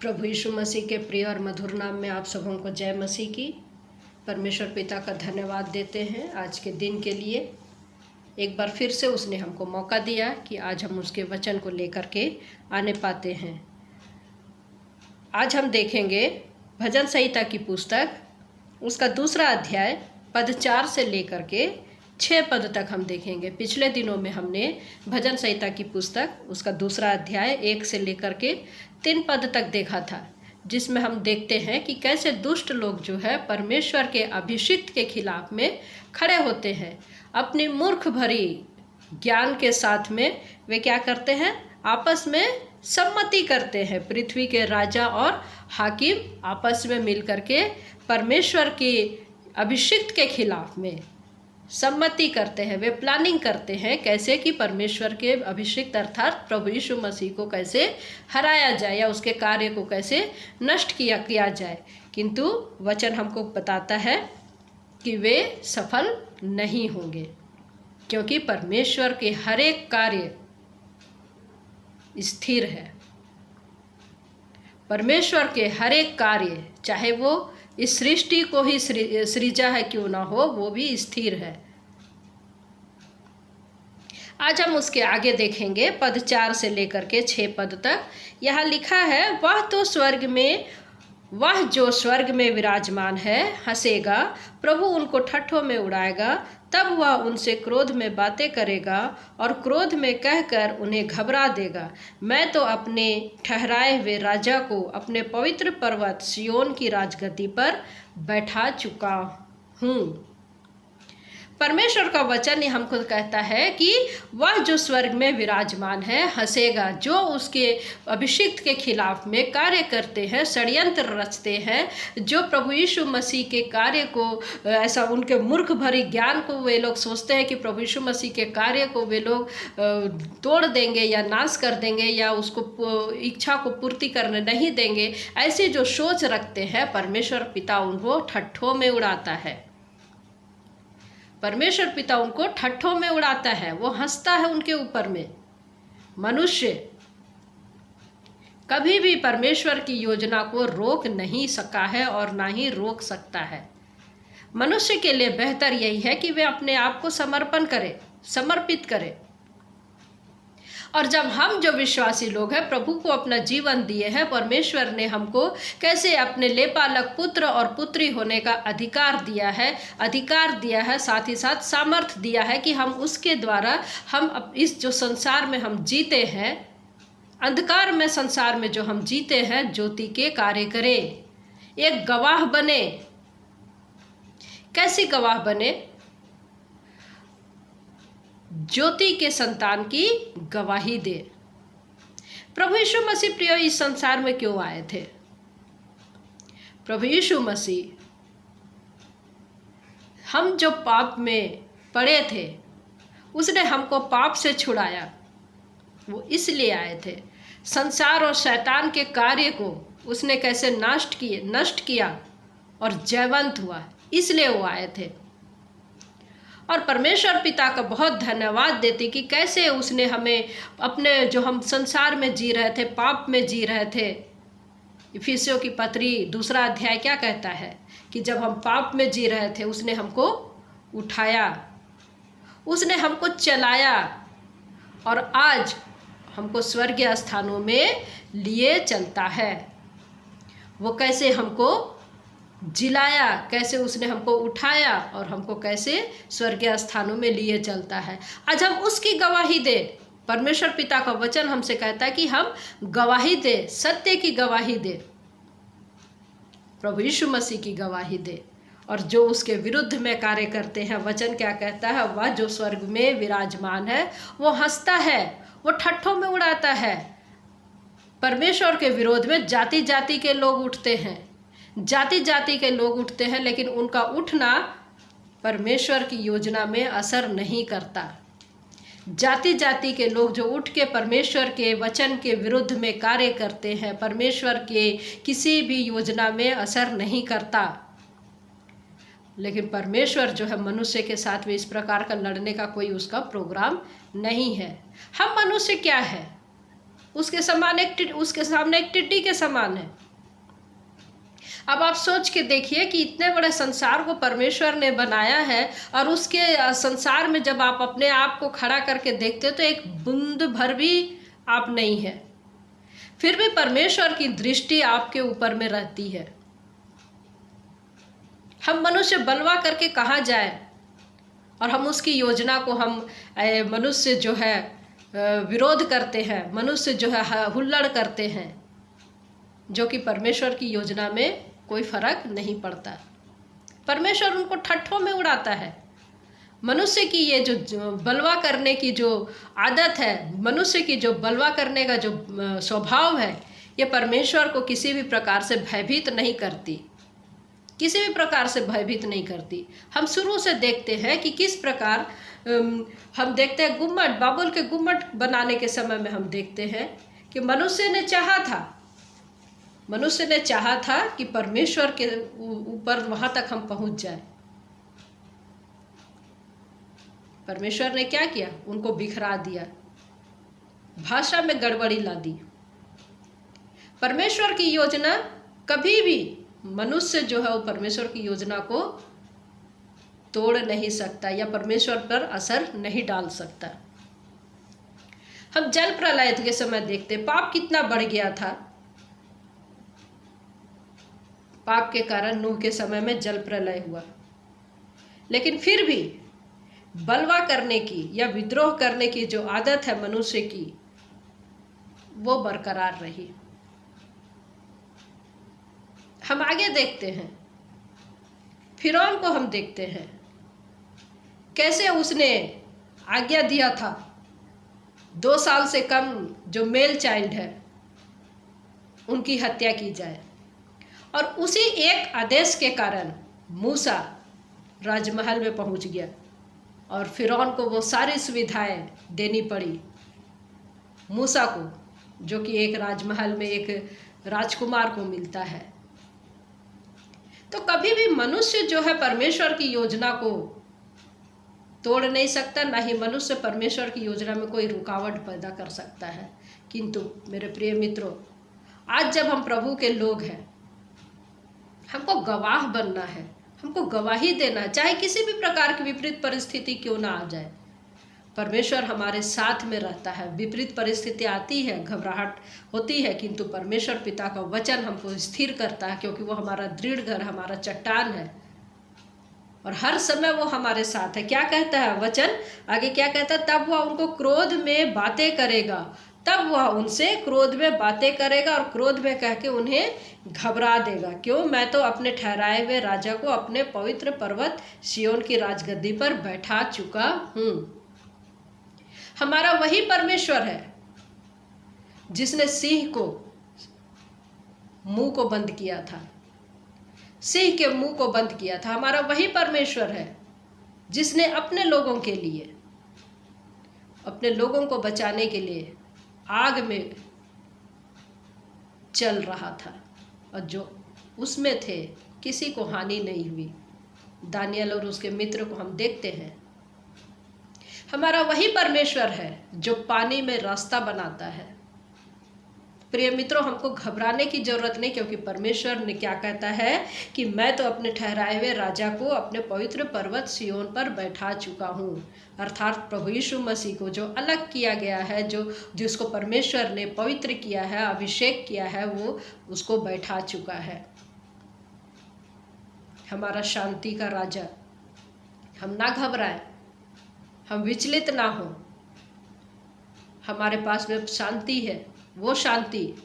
प्रभु यीशु मसीह के प्रिय और मधुर नाम में आप सबों को जय मसीह की। परमेश्वर पिता का धन्यवाद देते हैं आज के दिन के लिए। एक बार फिर से उसने हमको मौका दिया कि आज हम उसके वचन को लेकर के आने पाते हैं। आज हम देखेंगे भजन संहिता की पुस्तक, उसका 2 अध्याय पद 4 से लेकर के 6 पद तक हम देखेंगे। पिछले दिनों में हमने भजन संहिता की पुस्तक, उसका 2 अध्याय 1 से लेकर के 3 पद तक देखा था, जिसमें हम देखते हैं कि कैसे दुष्ट लोग जो है परमेश्वर के अभिषिक्त के खिलाफ में खड़े होते हैं। अपनी मूर्ख भरी ज्ञान के साथ में वे क्या करते हैं, आपस में सम्मति करते हैं। पृथ्वी के राजा और हाकिम आपस में मिलकर के परमेश्वर के अभिषिक्त के खिलाफ में सम्मति करते हैं। वे प्लानिंग करते हैं कैसे कि परमेश्वर के अभिषिक्त अर्थात प्रभु यीशु मसीह को कैसे हराया जाए या उसके कार्य को कैसे नष्ट किया जाए। किंतु वचन हमको बताता है कि वे सफल नहीं होंगे, क्योंकि परमेश्वर के हर एक कार्य स्थिर है। परमेश्वर के हर एक कार्य, चाहे वो इस सृष्टि को ही सृजा है क्यों ना हो, वो भी स्थिर है। आज हम उसके आगे देखेंगे पद 4 से लेकर के 6 पद तक। यहाँ लिखा है, वह जो स्वर्ग में विराजमान है हंसेगा, प्रभु उनको ठट्ठों में उड़ाएगा। तब वह उनसे क्रोध में बातें करेगा और क्रोध में कहकर उन्हें घबरा देगा। मैं तो अपने ठहराए हुए राजा को अपने पवित्र पर्वत सिय्योन की राजगद्दी पर बैठा चुका हूँ। परमेश्वर का वचन हमको कहता है कि वह जो स्वर्ग में विराजमान है हंसेगा। जो उसके अभिषिक्त के खिलाफ में कार्य करते हैं, षड्यंत्र रचते हैं, जो प्रभु यीशु मसीह के कार्य को ऐसा उनके मूर्ख भरी ज्ञान को वे लोग सोचते हैं कि प्रभु यीशु मसीह के कार्य को वे लोग तोड़ देंगे या नाश कर देंगे या उसको इच्छा को पूर्ति करने नहीं देंगे, ऐसे जो सोच रखते हैं, परमेश्वर पिता उनको ठट्ठों में उड़ाता है। परमेश्वर पिता उनको ठट्ठों में उड़ाता है, वो हंसता है उनके ऊपर में। मनुष्य कभी भी परमेश्वर की योजना को रोक नहीं सका है और ना ही रोक सकता है। मनुष्य के लिए बेहतर यही है कि वे अपने आप को समर्पित करें। और जब हम जो विश्वासी लोग हैं प्रभु को अपना जीवन दिए हैं, परमेश्वर ने हमको कैसे अपने लेपालक पुत्र और पुत्री होने का अधिकार दिया है, साथ ही साथ सामर्थ्य दिया है कि हम उसके द्वारा हम इस जो संसार में हम जीते हैं, अंधकार में संसार में जो हम जीते हैं, ज्योति के कार्य करें, एक गवाह बने। कैसी गवाह बने? ज्योति के संतान की गवाही दे। प्रभु यीशु मसीह प्रिय इस संसार में क्यों आए थे? प्रभु यीशु मसीह हम जो पाप में पड़े थे, उसने हमको पाप से छुड़ाया, वो इसलिए आए थे। संसार और शैतान के कार्य को उसने कैसे नष्ट किया और जयवंत हुआ, इसलिए वो आए थे। और परमेश्वर पिता का बहुत धन्यवाद देती कि कैसे उसने हमें अपने जो हम संसार में जी रहे थे, पाप में जी रहे थे। इफिसियों की पत्री 2 अध्याय क्या कहता है कि जब हम पाप में जी रहे थे उसने हमको उठाया, उसने हमको चलाया और आज हमको स्वर्गीय स्थानों में लिए चलता है। वो कैसे हमको जिलाया, कैसे उसने हमको उठाया और हमको कैसे स्वर्गीय स्थानों में लिए चलता है। आज हम उसकी गवाही दे। परमेश्वर पिता का वचन हमसे कहता है कि हम गवाही दे, सत्य की गवाही दे, प्रभु यीशु मसीह की गवाही दे। और जो उसके विरुद्ध में कार्य करते हैं, वचन क्या कहता है, वह जो स्वर्ग में विराजमान है वो हंसता है, वो ठट्ठों में उड़ाता है। परमेश्वर के विरोध में जाति जाति के लोग उठते हैं, लेकिन उनका उठना परमेश्वर की योजना में असर नहीं करता। जाति जाति के लोग जो उठ के परमेश्वर के वचन के विरुद्ध में कार्य करते हैं, परमेश्वर के किसी भी योजना में असर नहीं करता। लेकिन परमेश्वर जो है मनुष्य के साथ में इस प्रकार का लड़ने का कोई उसका प्रोग्राम नहीं है। हम मनुष्य क्या है, उसके सामने एक टिड्डी के समान है। अब आप सोच के देखिए कि इतने बड़े संसार को परमेश्वर ने बनाया है और उसके संसार में जब आप अपने आप को खड़ा करके देखते हो तो एक बूंद भर भी आप नहीं है, फिर भी परमेश्वर की दृष्टि आपके ऊपर में रहती है। हम मनुष्य बलवा करके कहाँ जाए और हम उसकी योजना को हम मनुष्य जो है विरोध करते हैं, मनुष्य जो है हुल्लड़ करते हैं, जो कि परमेश्वर की योजना में कोई फर्क नहीं पड़ता। परमेश्वर उनको ठट्ठों में उड़ाता है। मनुष्य की ये जो बलवा करने की जो आदत है, मनुष्य की जो बलवा करने का जो स्वभाव है, ये परमेश्वर को किसी भी प्रकार से भयभीत नहीं करती, किसी भी प्रकार से भयभीत नहीं करती। हम शुरू से देखते हैं कि किस प्रकार हम देखते हैं गुम्मट, बाबुल के गुम्मट बनाने के समय में हम देखते हैं कि मनुष्य ने चाहा था कि परमेश्वर के ऊपर वहां तक हम पहुंच जाए। परमेश्वर ने क्या किया? उनको बिखरा दिया, भाषा में गड़बड़ी ला दी। परमेश्वर की योजना कभी भी मनुष्य जो है वो परमेश्वर की योजना को तोड़ नहीं सकता या परमेश्वर पर असर नहीं डाल सकता। हम जल प्रलय के समय देखते, पाप कितना बढ़ गया था। पाप के कारण नूह के समय में जल प्रलय हुआ, लेकिन फिर भी बलवा करने की या विद्रोह करने की जो आदत है मनुष्य की, वो बरकरार रही। हम आगे देखते हैं, फिरौन को हम देखते हैं कैसे उसने आज्ञा दिया था 2 साल से कम जो मेल चाइल्ड है उनकी हत्या की जाए, और उसी एक आदेश के कारण मूसा राजमहल में पहुंच गया और फिरौन को वो सारी सुविधाएं देनी पड़ी मूसा को, जो कि एक राजमहल में एक राजकुमार को मिलता है। तो कभी भी मनुष्य जो है परमेश्वर की योजना को तोड़ नहीं सकता, ना ही मनुष्य परमेश्वर की योजना में कोई रुकावट पैदा कर सकता है। किंतु मेरे प्रिय मित्रों, आज जब हम प्रभु के लोग हैं, हमको गवाह बनना है, हमको गवाही देना है, चाहे किसी भी प्रकार की विपरीत परिस्थिति क्यों ना आ जाए। परमेश्वर हमारे साथ में रहता है। विपरीत परिस्थिति आती है, घबराहट होती है, किंतु परमेश्वर पिता का वचन हमको स्थिर करता है, क्योंकि वो हमारा दृढ़ घर, हमारा चट्टान है और हर समय वो हमारे साथ है। क्या कहता है वचन आगे, क्या कहता है? तब वह उनको क्रोध में बातें करेगा, तब वह उनसे क्रोध में बातें करेगा और क्रोध में कह के उन्हें घबरा देगा। क्यों? मैं तो अपने ठहराए हुए राजा को अपने पवित्र पर्वत सिय्योन की राजगद्दी पर बैठा चुका हूँ। हमारा वही परमेश्वर है जिसने सिंह को मुंह को बंद किया था, सिंह के मुंह को बंद किया था। हमारा वही परमेश्वर है जिसने अपने लोगों के लिए, अपने लोगों को बचाने के लिए आग में चल रहा था और जो उसमें थे किसी को हानि नहीं हुई। दानियल और उसके मित्र को हम देखते हैं। हमारा वही परमेश्वर है जो पानी में रास्ता बनाता है। प्रिय मित्रों, हमको घबराने की जरूरत नहीं, क्योंकि परमेश्वर ने क्या कहता है कि मैं तो अपने ठहराए हुए राजा को अपने पवित्र पर्वत सिय्योन पर बैठा चुका हूँ। अर्थात प्रभु यीशु मसीह को जो अलग किया गया है, जिसको परमेश्वर ने पवित्र किया है, अभिषेक किया है, वो उसको बैठा चुका है। हमारा शांति का राजा। हम ना घबराएं, हम विचलित ना हो। हमारे पास में शांति है, वो शांति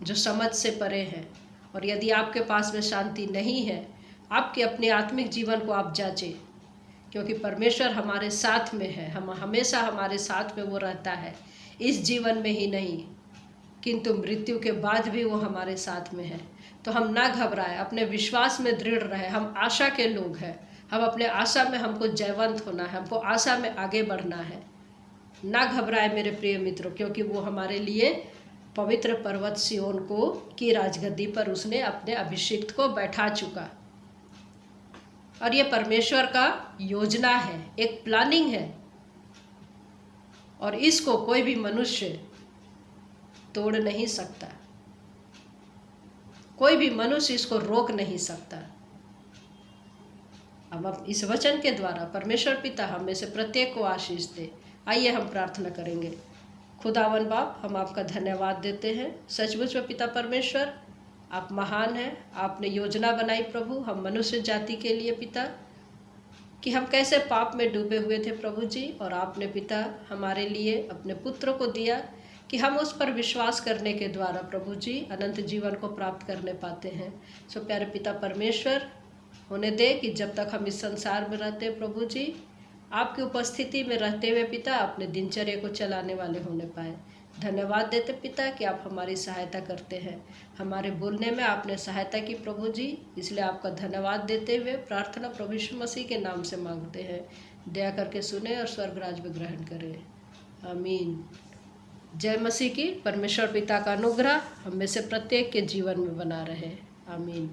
जो समझ से परे है। और यदि आपके पास में शांति नहीं है, आपके अपने आत्मिक जीवन को आप जांचें, क्योंकि परमेश्वर हमारे साथ में है। हम हमेशा हमारे साथ में वो रहता है, इस जीवन में ही नहीं किंतु मृत्यु के बाद भी वो हमारे साथ में है। तो हम ना घबराएं, अपने विश्वास में दृढ़ रहे। हम आशा के लोग हैं, हम अपने आशा में हमको जयवंत होना है, हमको आशा में आगे बढ़ना है। ना घबराए मेरे प्रिय मित्रों, क्योंकि वो हमारे लिए पवित्र पर्वत सिय्योन को की राजगद्दी पर उसने अपने अभिषिक्त को बैठा चुका। और ये परमेश्वर का योजना है, एक प्लानिंग है, और इसको कोई भी मनुष्य तोड़ नहीं सकता, कोई भी मनुष्य इसको रोक नहीं सकता। अब इस वचन के द्वारा परमेश्वर पिता हमें से प्रत्येक को आशीष दे। आइए हम प्रार्थना करेंगे। खुदावन बाप, हम आपका धन्यवाद देते हैं। सचमुच में पिता परमेश्वर, आप महान हैं। आपने योजना बनाई प्रभु हम मनुष्य जाति के लिए पिता, कि हम कैसे पाप में डूबे हुए थे प्रभु जी, और आपने पिता हमारे लिए अपने पुत्र को दिया कि हम उस पर विश्वास करने के द्वारा प्रभु जी अनंत जीवन को प्राप्त करने पाते हैं। सो प्यारे पिता परमेश्वर, होने दे कि जब तक हम इस संसार में रहते प्रभु जी, आपकी उपस्थिति में रहते हुए पिता अपने दिनचर्या को चलाने वाले होने पाए। धन्यवाद देते पिता कि आप हमारी सहायता करते हैं। हमारे बोलने में आपने सहायता की प्रभु जी, इसलिए आपका धन्यवाद देते हुए प्रार्थना प्रभु यीशु मसीह के नाम से मांगते हैं। दया करके सुने और स्वर्ग राज में ग्रहण करें। आमीन। जय मसीह की। परमेश्वर पिता का अनुग्रह हम में से प्रत्येक के जीवन में बना रहे। आमीन।